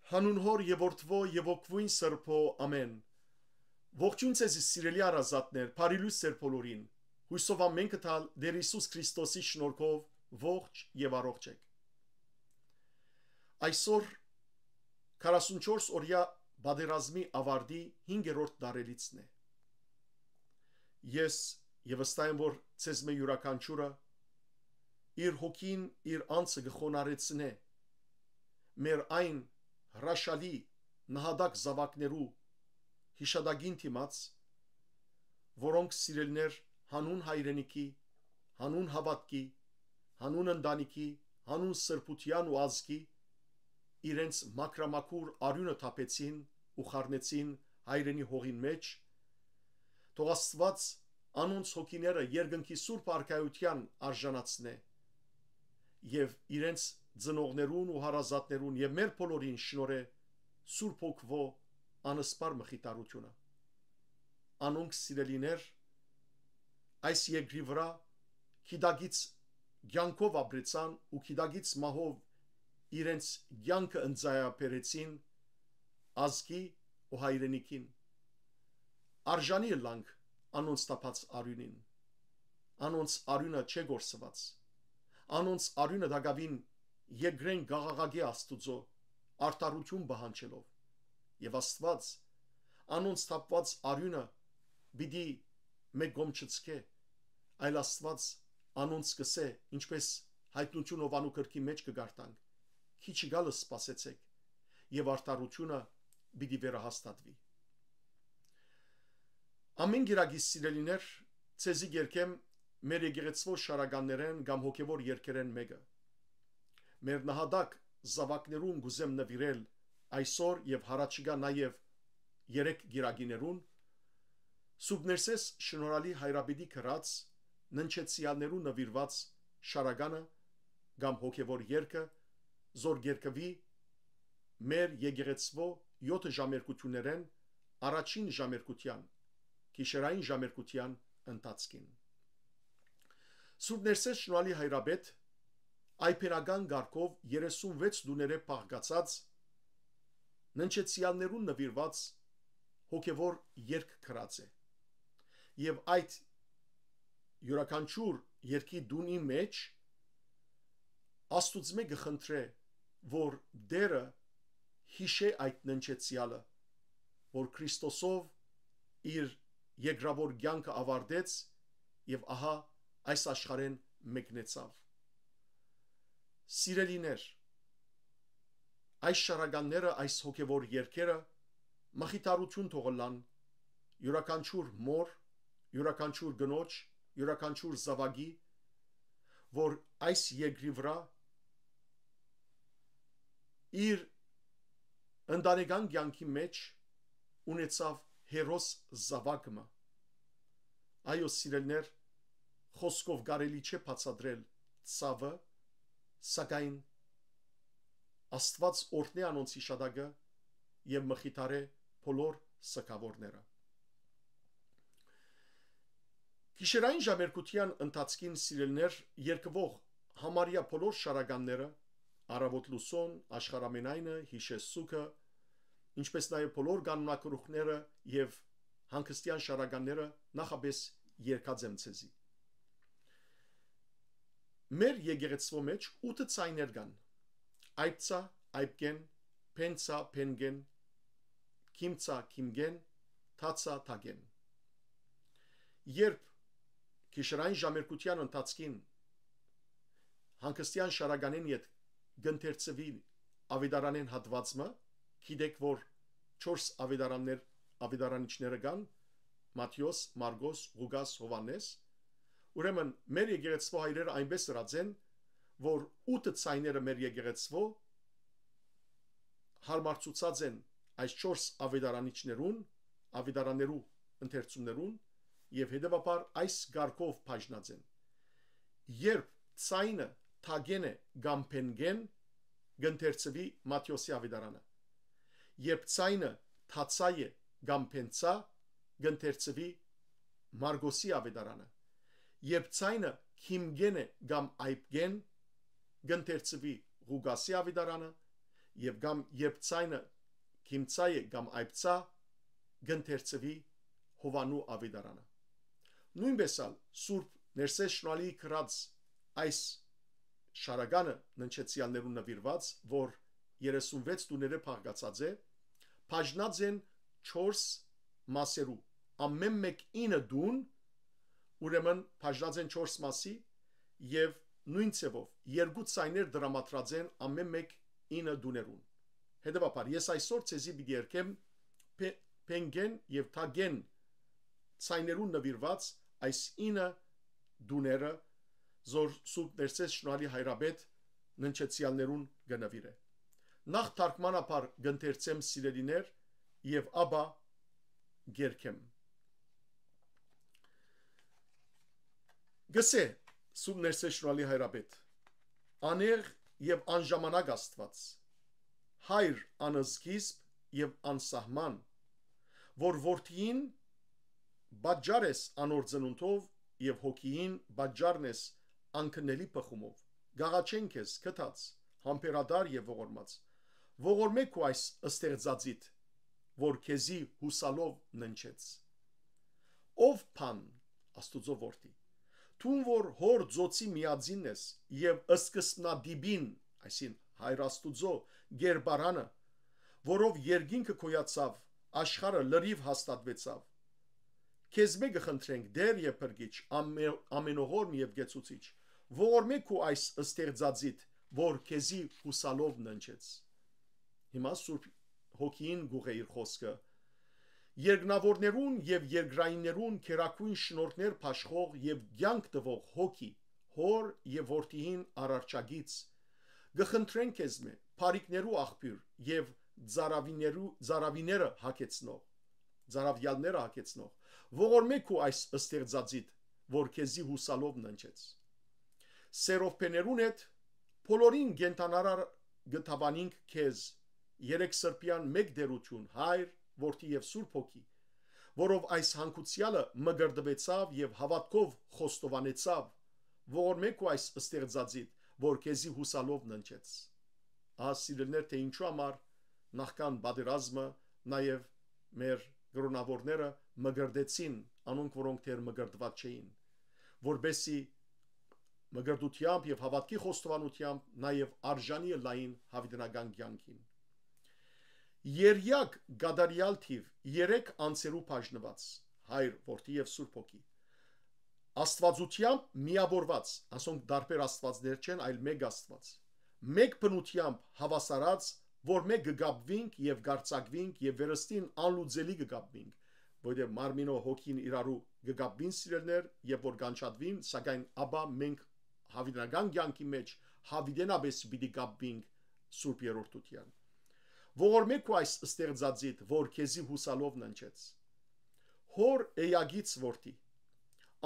Հանուն հոր եւ որդվո եւ օգվույն սրբո ամեն։ Ողջույն ձեզ սիրելի առազատներ, բարի լույս ձեր բոլորին։ Հույսով ամենքը տալ Տեր Հիսուս Քրիստոսի շնորհքով ողջ եւ առողջ եք։ Այսօր 44 օրյա բادرազմի ավարտի 5-րդ դարելիցն է։ Ես եւ վստահ եմ, որ ցեզ մե յուրաքանչյուրը իր հոգին, իր անձը գխոնարեցնե մեր այն հրաշալի նահատակ զավակներու հիշադակին դիմաց, որոնք սիրելներ հանուն հայրենիքի, հանուն հավատքի, հանուն ընտանիքի, հանուն սրբության ու ազգի իրենց մաքրամաքուր արյունը թափեցին ու խառնեցին հայրենի հողին մեջ, թող Աստված անոնց հոգիները երկնքի սուրբ արքայության արժանացնե եւ իրենց ծնողներուն ու հարազատներուն եւ մեր բոլորին շնորհե սուրբ հոգվո անսպար մխիթարությունը։ Անոնք սիրելիներ այս երկրի վրա քիդագից ցանկով ապրեցան ու քիդագից մահով իրենց ցանկը ընծայապերեցին ազգի ու հայրենիքին։ Արժանի լանք անոնց տապած արյունին, անոնց արյունը չէ գործված, անոնց արյունը դակավին երկրեն գաղաղագի Աստուծո արդարություն բանջելով եւ Աստված անոնց տապված արյունը պիտի մեկ գոմ չցկե, այլ Աստված անոնց կսե, ինչպես հայտնություն ովանու կրքի մեջ կգարտանք, քիչ գալը սпасեցեք եւ արդարությունը պիտի վերահաստատվի։ Ամեն գիրագի սիրելիներ, ցեզի երկեմ մեր եկեղեցվո շարականներեն կամ հոգևոր երկերեն մեկը։ Մեր նահատակ զավակներուն գուզեմ նվիրել այսօր եւ հարաճիգա նաեւ 3 գիրագիներուն Սուրբ Ներսես շնորհալի հայրաբիդի կրած ննչեցիալներուն նվիրված շարականը կամ հոգևոր երկը զոր երկվի մեր եկեղեցվո 7 ժամերկություններեն առաջին ժամերկության գիշերային ժամերկության ընթացքին Սուրբ Ներսես շնորհալի հայրաբեդ այփերական գարկով 36 դուներե փաղկացած ննչեցիալներուն նվիրված հոգևոր երկ կրած է եւ այդ յուրաքանչյուր երկի դունի մեջ Աստուծմե գխնդրե որ դերը հիշե այդ ննչեցիալը որ Քրիստոսով իր երկրավոր կյանքը ավարտեց եւ ահա այս աշխարհեն մեկնեցավ Սիրելիներ այս շարականները այս հոգևոր երկերը մխիթարություն թողլան յուրաքանչյուր մոր յուրաքանչյուր գնոջ յուրաքանչյուր զավակի որ այս երկրի վրա իր ընտանեկան կյանքի մեջ ունեցավ հերոս զավակը այո սիրելիներ խոսքով կարելի չէ բացատրել ցավը սակայն Աստված օրհնե անոնց իշադակը եւ մխիթարե բոլոր սակավորները Գիշերային ժամերկության ընթացքին սիրելիներ երկվող համարյա բոլոր շարականները Արավոտ լուսոն, աշխարհամենայնը, հիշեսուքը, ինչպես նաև բոլոր կանոնակրուխները եւ հանգստյան շարականները նախաբես երկած եմ ցեզի Մեր եկեղեցվո մեջ 8 ցայներ կան Այբցա, այբգեն, փենցա, փենգեն, քիմցա, քիմգեն, թացա, թագեն Երբ Գիշերային ժամերկության ընթացքին հանգստյան շարականին յետ գընթերցվի ավետարանեն հատվածը գիտեք որ 4 ավետարանիչները կան Մատթեոս, Մարգոս, Ղուկաս, Հովանես ուրեմն մեր եկեղեցվո հայրերը այնպես հրացեն որ 8 ցայները մեր եկեղեցվո հարմարցուցած են այս 4 ավետարանիչներուն ավետարաններու ընթերցումներուն եւ հետեւաբար այս գարկով բաժնած են երբ ցայնը թագենը կամ փենգեն գընթերցվի Մատթեոսի ավետարանը երբ ցայնը թացայը կամ փենցա գընթերցվի Մարգոսի ավետարանը երբ ցայնը քիմգենը կամ այբգեն գընթերցվի Ղուկասի ավետարանը եւ գամ երբ ցայնը քիմցայ գամ այբցա գընթերցվի Հովանու ավետարանը։ Նույնպես ալ Սուրբ Ներսես շնորհալի կրած այս շարագանը ննչեցյալներուն նվիրված, որ 36 տուները փաղկացած է, բաժնած են 4 մասերու, ամեն մեկ 9 դուն, ուրեմն բաժնած են 4 մասի եւ նույն ցևով երկու ցայներ դրամատրած են ամեն մեկ 9 դուներուն։ Հետևաբար ես այսօր ցեզի պիտի երկեմ Պենգեն եւ Թագեն ցայներուն նվիրված այս 9 դուները զոր Սուրբ Ներսես շնորհալի հայրաբեդ ննչեցյալներուն գնավիրե։ Նախ թարգմանապար գընթերցեմ սիրելիներ եւ ապա գերքեմ։ Գսե Սուրբ Ներսես շնորհալի հայրաբեդ աներ եւ անժամանակ Աստված հայր անզգիստ եւ անսահման որ որդին բաճարես անոր ծնունդով եւ հոգին բաճարնես անկնելի պխումով գաղաչեն քեզ կթած համբերադար եւ ողորմե քո այս ըստեղծածիտ որ քեզի հուսալով ննչեց ով փան Աստուծո որդի Թուն որ հոր ձոցի միածինն ես եւ ըսկսնադիբին այսին հայր Աստուծո գերբարանը որով երկինքը կոյացավ աշխարհը լրիվ հաստատվեցավ քեզ մեկ խնդրենք դեր եւ փրկիչ ամենողորմ եւ գեցուցիչ ողորմե քո այս ըստեղծածիտ որ քեզի հուսալով ննչեց հիմա Սուրբ հոգին գուղեիր խոսքը երկնավորներուն եւ երկրայիններուն քերակույն շնորհներ փաշխող եւ ցանկ տվող հոգի հոր եւ որդին արարչագից գխնդրենք քեզ մե փարիկներու աղբյուր եւ ծարավիները հակեցնող ծարավյալները հակեցնող ողորմե քո այս ըստեղծածիտ որ քեզի հուսալով ննչեց սերովպեներուն հետ բոլորին գենտանարար գտավանինք քեզ երեք սրբյան մեկ դերություն հայր որդի եւ Սուրբ հոգի որով այս հանգուցյալը մգրդվեցավ եւ հավատքով խոստովանեցավ ողորմե քո այս ըստեղծածիտ որ քեզի հուսալով ննչեց ասիրելներ թե ինչու համար նախքան բادرազմը նաև մեր գրոնավորները մգրդեցին անոնք որոնք դեռ մգրդված չէին որբեսի մգրդությամբ եւ հավատքի խոստովանությամբ նաև արժանի լայն հավիտենական կյանքին երյակ գադարյալ թիվ 3 անցերու բաժնված հայր որդի եւ Սուրբ հոգի աստվածությամբ միավորված ասոնք դարբեր աստվածներ չեն այլ մեկ աստված մեկ բնությամբ հավասարած որ մեկ գգաբվինք եւ գարցակվինք եւ վերստին անլուծելի գգաբվինք որովհետեւ մարմինո հոգին իրարու գգաբվին սիրելներ եւ որ կանչadvին սակայն աբա մենք հավիտենական կյանքի մեջ հավիտենաբես պիտի գաբվինք Սուրբ երրորդության ողորմե քո այս ըստեղծածիտ որ քեզի հուսալով ննչեց հոր էյագից որդի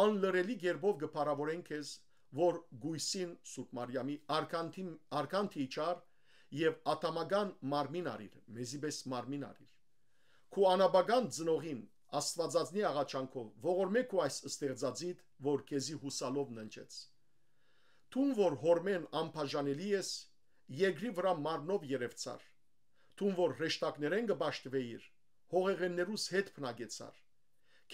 անլրելի գերբով գփարավորեն քեզ որ գույսին Սուրբ Մարիամի արքանթի չար եւ ատամական մարմին արիր մեզիբես մարմին արիր քո անաբական ծնողին աստվածածնի աղաչանքով ողորմե քո այս ըստեղծածիտ որ քեզի հուսալով ննչեց Թուն որ հորմեն անբաժանելի ես երկրի վրա մարմնով երևցար Թուն որ հրեշտակներեն գբաշտվեիր հողեղեններուս հետ փնագեցար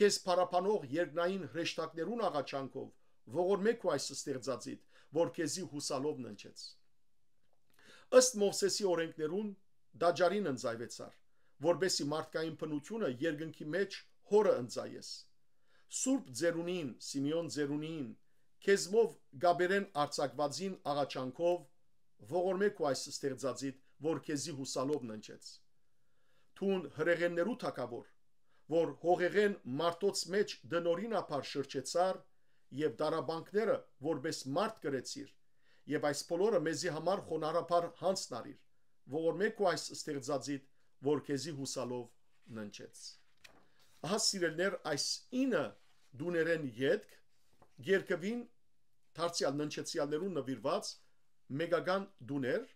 քեզ փարապանող երկնային հրեշտակներուն աղաչանքով ողորմե քո այս ըստեղծածիտ որ քեզի հուսալով ննչեց ըստ Մովսեսի օրենքներուն դաջարին ընձայվեցար որբեսի մարդկային բնությունը երկնքի մեջ հորը ընձայես Սուրբ ձերունին Սիմեոն ձերունին քեզմով գաբերեն արցակվածին աղաչանքով ողորմե քո այս ըստեղծածիտ որ քեզի հուսալով ննչեց Թուն հրեղեններու թակավոր որ հողեղեն մարտոց մեջ դնորինապար շրջեցար եւ դարաբանքները որբես մարդ գրեցիր եւ այս բոլորը մեզի համար խոնարհապար հանցնարիր ողորմե քո այս ըստեղծածիտ որ քեզի հուսալով ննչեց ահա սիրելներ այս 9 դուներեն յետք երկվին դարձյալ ննչեցյալներուն նվիրված մեգական դուներ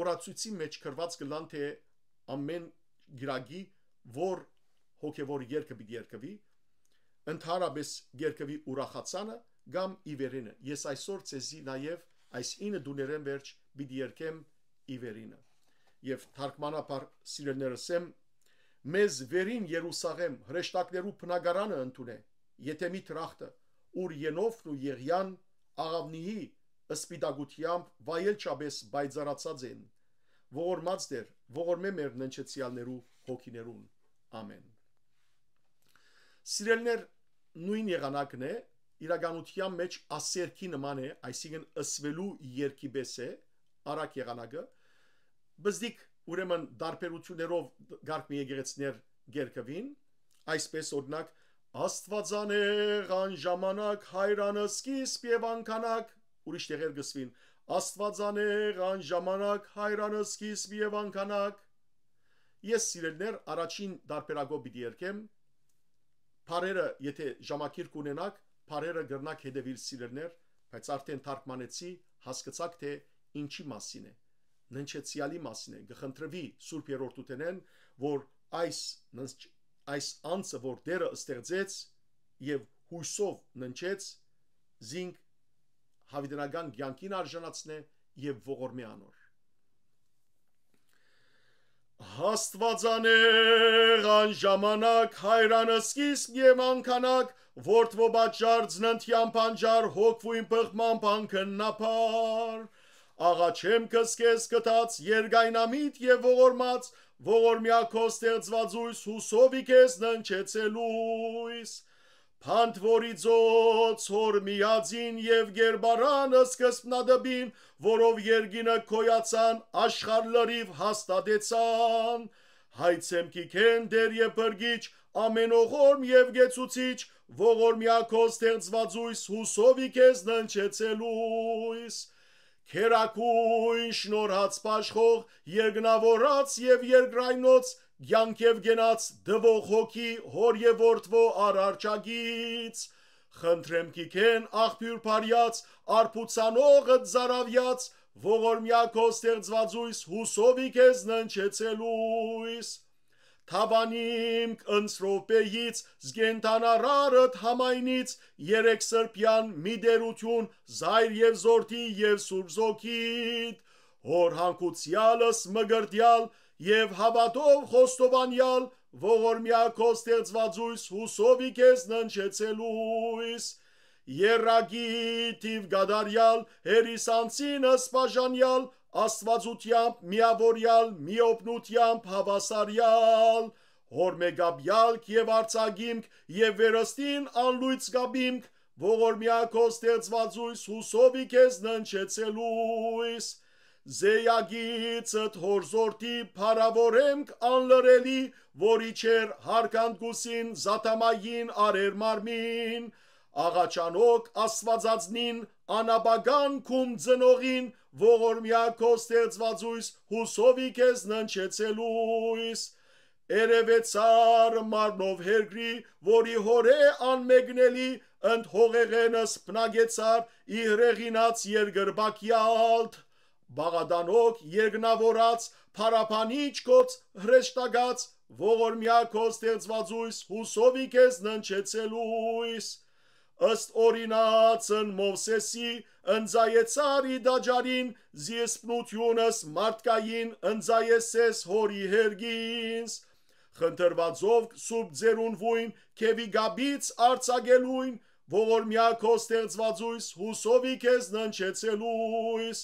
օրացույցի մեջ գրված կլան թե ամեն գրագի որ հոգևոր երկը պիտի երկվի ընդհանրապես երկվի ուրախացանը կամ իվերինը ես այսօր ցեզի նաև այս 9 դուներեն վերջ պիտի երկեմ իվերինը եւ թարգմանապար սիրելներս եմ մեզ վերին Երուսաղեմ հրեշտակներու բնակարանը ընդունե եթե մի տրախտը ուր Ենովն ու Եղիան աղավնիի սպիտակությամբ վայել չաբես բայձարացած են ողորմած դեր ողորմե մեր ննչեցյալներու հոգիներուն ամեն սիրելներ նույն եղանակն է իրականության մեջ ասերքի նման է այսինքն ըսվելու երկիպես է արագ եղանակը բզդիկ ուրեմն դարբերություններով գարկ մի եկեղեցիներ գերկվին այսպես օրինակ Աստվածանեղ անժամանակ հայրանս սկիզբ եւ անքանակ ուրիշ տեղեր գսվին Աստվածանեղ անժամանակ հայրանս սկիզբ եւ անքանակ ես սիրելներ առաջին դարբերակով պիտի երկեմ բարերը եթե ժամակիր կունենաք բարերը գրնակ հետևիլ սիրելներ բայց արդեն թարգմանեցի հասկացաք թե ինչի մասին է ննչեցյալի մասին է գխնդրվի Սուրբ Երորդուտենեն որ այս անձը որ Տերը ստեղծեց եւ հույսով ննչեց զինք հավիտենական կյանքին արժանացնե եւ ողորմե անոր Աստվածանեղ անժամանակ հայրանս սկիզբ եւ անքանակ Որթվո բաճար ձնընթյան պանջար հոգվույն պղման պանքննապար Աղաչեմ կսկես կտած երգայնամիտ և ողորմած ողորմյակո ստեղծվածույս հուսովի կեզ ննչեցելույս Փանթվորի ձոց հոր միածին և գերբարանը սկսպնադբին որով երգինը կոյացան աշխար լրիվ հաստատեցան Հայցեմ կիքեն դեր և բրգիչ ամենողորմ և գեցուցիչ ողորմյակո ստեղծվածույս հուսովի կեզ ննչեցելույս Քերակույն շնորհած պաշխող երկնավորած և երկրայնոց Գյանքև գենաց դվող հոգի հոր և որդվո արարճագից Խնդրեմ կիքեն աղբյուր պարյաց արպուցանողը ձարավյաց Ողորմյակո ստեղծվածույս հուսովի կեզ ննչեցելույս Թավանիմք ընցրոպեից զգենտանարարըտ համայնից երեք սրպյան մի դերություն զայր և զորդի և սուրբ զոքիտ հոր հանկուցյալս մգրդյալ և հավատով խոստովանյալ ողորմյակո ստեղծվածույս հուսովի կեզ ննչեցելույս Երագիտիվ գադարյալ հերիսանցինս բաժանյալ Աստվածությամբ միավորյալ միոպնությամբ հավասարյալ Հոր մեգաբյալք և արծագիմք և վերստին անլույց գաբիմք ողորմյակո ստեղծվածույս հուսովի կեզ ննչեցելույս Զեյագիցըտ հոր զորդի փարավորեմք անլրելի որի չեր հարկանդգուսին զատամային արեր մարմին Աղաչանոք աստվածածնին անաբագան քում ծնողին ողորմյակո ստեղծվածույս հուսովի կեզ ննչեցելույս Երևեցար մարմնով հերգրի որի հորե անմեգնելի ընդ հողեղենս պնագեցար իհրեղինած երգրբակյալտ Բաղադանոք երկնավորած փարապանիչ կոց հրեշտագած ողորմյակո ստեղծվածույս հուսովի կեզ ննչեցելույս Ըստ օրինացն Մովսեսի ընձայեցարի դաջարին զիսպնությունս մարդկային ընձայեսես հորի հերգինս Խնդրվածով սուրբ ձերունվույն քևի գաբից արցագելույն ողորմյակո ստեղծվածույս հուսովի կեզ ննչեցելույս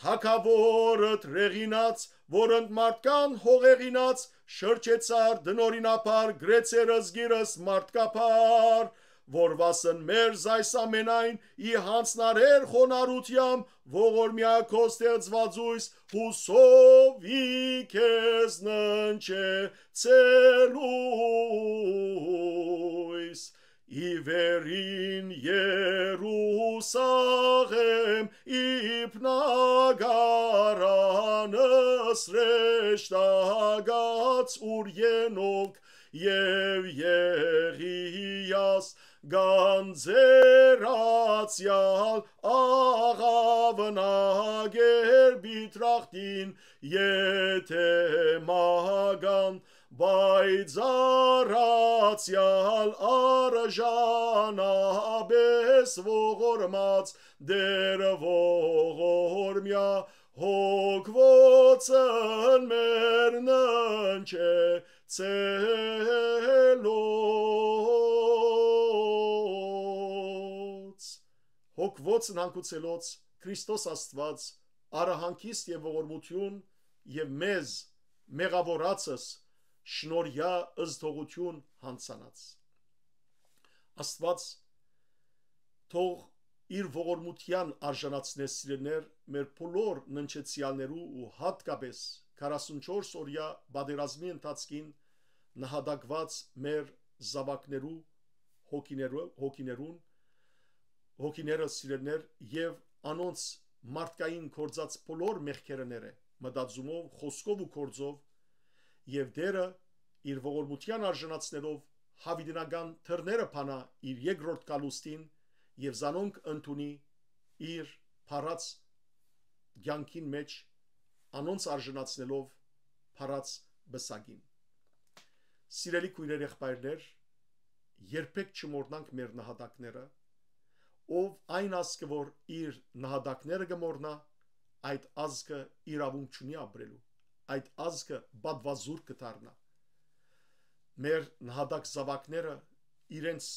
Թագավորըտ ռեղինած որընդ մարդկան հողեղինած շրջեցար դնորինապար գրեցերս գիրս մարդկապար որ վասն մեր զայս ամենայն ի հանցնարեր խոնարհությամբ ողորմյակո ստեղծվածույս հուսովի կեզ ննչեցելույս Իվերին Երուսաղեմ իպնագարանս ռեշտագած ուր ենոք և Եղիաս գանձերացյալ աղավնագեր բիտրախտին եթե մագան Բայձարացյալ արժանաբես ողորմած դեր ողորմյա հոգվոցն մեր ննչեցելոց հոգվոցն հանգուցելոց Քրիստոս Աստված արահանքիստ եւ ողորմություն եւ մեզ մեղավորացս շնորհյա ըզթողություն հանցանած Աստված թող իր ողորմության արժանացնես սիրելներ մեր բոլոր ննչեցյալներու ու հատկապես 44 օրյա բادرազմի ընթացքին նահատակված մեր զավակներու հոգիները սիրելներ եւ անոնց մարդկային կորձած բոլոր մեղքերները մտածումով խոսքով ու կորձով եւ դերը իր ողորմության արժանացնելով հավիտենական թռները փանա իր երկրորդ կալուստին եւ զանոնք ընդունի իր փառած ցանկին մեջ անոնց արժանացնելով փառած բսագին սիրելի քույրեր եղբայրներ երբեք չմոռնանք մեր նահատակները ով այն ազգը որ իր նահատակները կմոռնա այդ ազգը իրավունք չունի ապրելու այդ ազգը բադվազուր կդառնա մեր նահատակ զավակները իրենց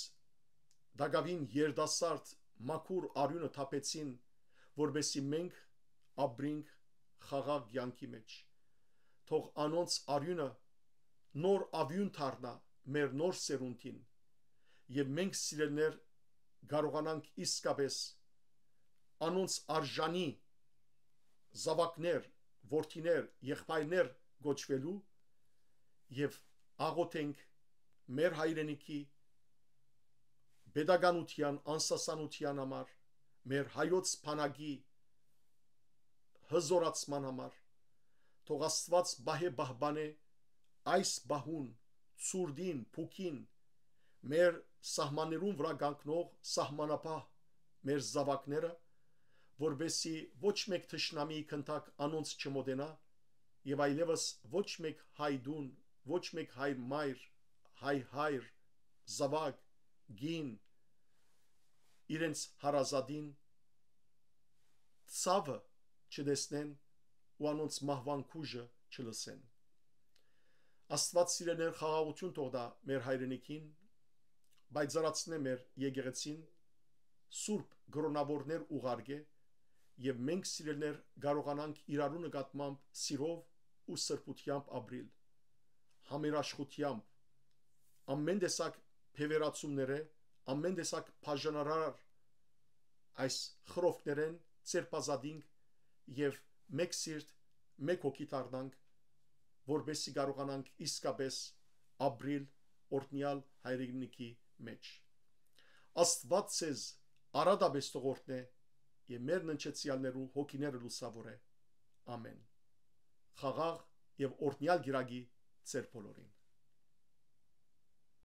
դակավին երդասարդ մաքուր արյունը թափեցին որբեսի մենք ապրենք խաղաղ կյանքի մեջ թող անոնց արյունը նոր ավյուն դառնա մեր նոր սերունդին եւ մենք սիրելներ կարողանանք իսկապես անոնց արժանի զավակներ որդիներ եղբայրներ գոչվելու եւ աղոթենք մեր հայրենիքի pedagogian անսասանության համար մեր հայոց բանակի հզորացման համար թող Աստված բահե բահբանե այս բահուն ցուրդին փուքին մեր սահմաններուն վրա կանգնող սահմանապահ մեր զավակները որբեսի ոչ մեկ թշնամի քնտակ անոնց չմոտենա եւ այլևս ոչ մեկ հայդուն ոչ մեկ հայ մայր հայր զավակ գին իրենց հարազատին ցավը չդեսնեն ու անոնց մահվան քուժը չլսեն Աստված սիրելիներ խաղաղություն թող տա մեր հայրենիքին բայցարացնե մեր եկեղեցին սուրբ գրոնավորներ ուղարկե եւ մենք սիրելիներ կարողանանք իրարու նկատմամբ սիրով ու սրբությամբ ապրել համերաշխությամբ ամեն տեսակ փևերացումները ամեն տեսակ բաժանարար այս խրովքներեն ծերպազադինք եւ մեկ սիրտ մեկ հոգի դառնանք որբեսի կարողանանք իսկապես ապրել օրհնյալ հայրենիքի մեջ Աստված ցեզ արադաբես տողորտնե եւ մեր ննչեցյալներու հոգիները լուսավորե ամեն խաղաղ եւ օրհնյալ գիրագի ծեր բոլորին